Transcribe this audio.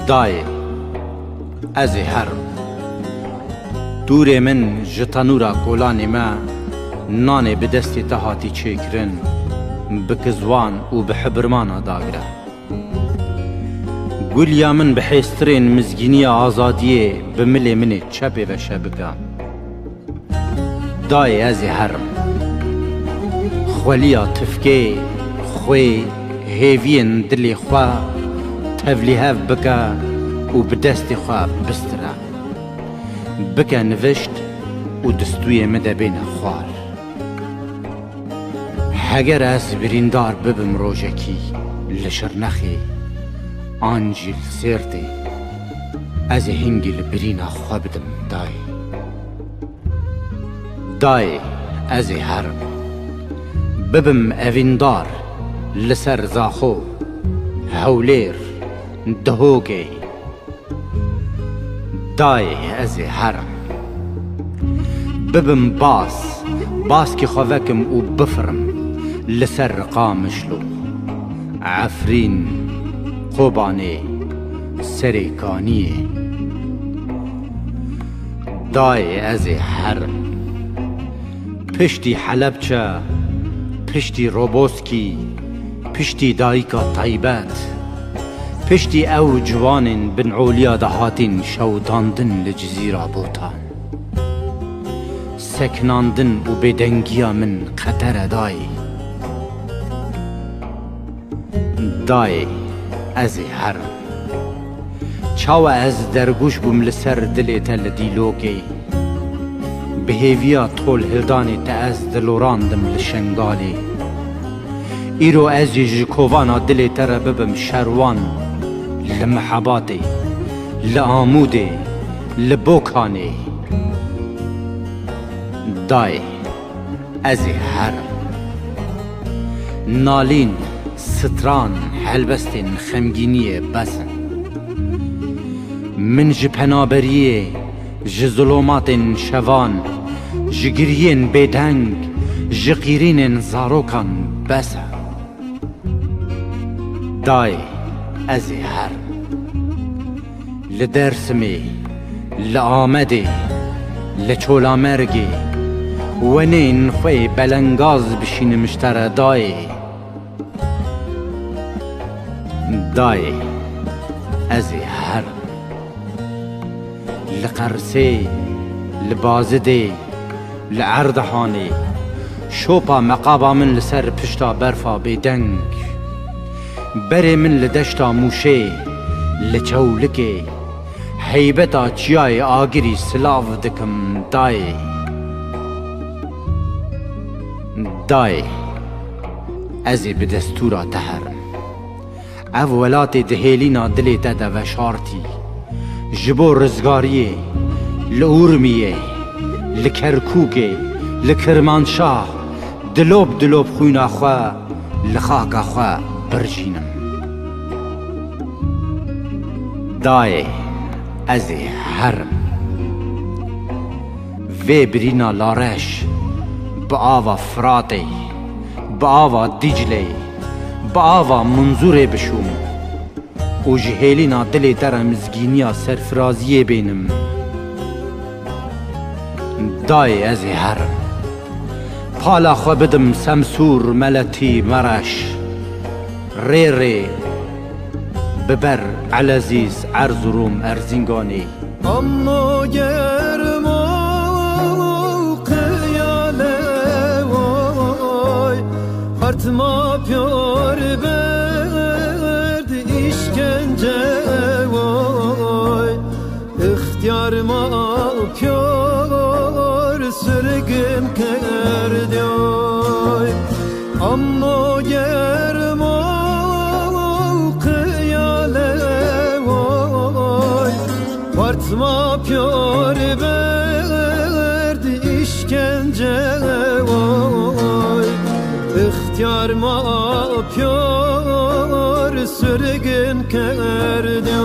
دای از هرم دور من جتانورا گولان ما نان به دستی تهاتی چکرن بکزوان و به حبرمان داگره گولیا من به حیسترین مزگینی آزادیه به ملی من چپه و شبکه دای از هرم خولیا تفکه خوی هیوین دلی خواه تفلی هف بکه و به دستی خواه بستره بکه نوشت و دستوی مده بین خوار هگر از بریندار ببم روژکی لشرنخی آنجیل سیرتی از هنگی لبرینا خواه بدم دای از هرم ببم اویندار لسر زاخو هولیر دهوگی دای از هرم ببم باس که خواه و بفرم لسر قامشلو عفرین قوبانه سریکانیه دای از هرم پشتی حلبچه پشتی روبوسکی پشتی دایکا طیبت پشتی او جوانین بن عولیا دهاتین شوتاندن لجزیرا بوتان سکناندن و بدنگیا من خطر دای از هرم چاو از درگوش بوم لسر دلی تل دیلوکی به هیویا طول هلدانی تا از دلوراندم لشنگالی ایرو از جکوانا دلی تر ببم شروان لمحباتی لآمودی لبوکانی دای از هرم نالین ستران حلبستین خمگینی بسن من جپنابریه جظلومات شوان جگرین بدنگ جقیرین زاروکان بسن دای از هرم لدرسمی لآمدی لچولامرگی ونین خوی بلنگاز بشین مشتر دای از هرم لقرسی لبازدی لعردهانی شوپا مقابا من لسر پشتا برفا بدنگ بری من لدشتا موشه لچولکی حیبتا چیای آگری سلاف دکم دای ازی به دستورا تهرم اولات دهیلینا دلی تده و شارتی جبو رزگاریه لورمیه لکرکوکه لکرمانشاه دلوب خوینا خواه لخاکا خواه برجینم دای از هرم وی برینا لارش با آوا فراتی با آوا دیجلی با آوا منظوره بشوم و جهیلینا دلی در مزگینیا سرفرازیه بینم دای از هرم پالا خو بدم سمسور ملتی مرش ری ببر علازیز عرض روم ارزینگانی اما گرما قیاله وای هرتما پیار برد işkence vay اختیار ما پیار sürgün کرد وای اما گرما Artma piyar verdi işkence vay İhtiyar ma piyar sürgün kerdi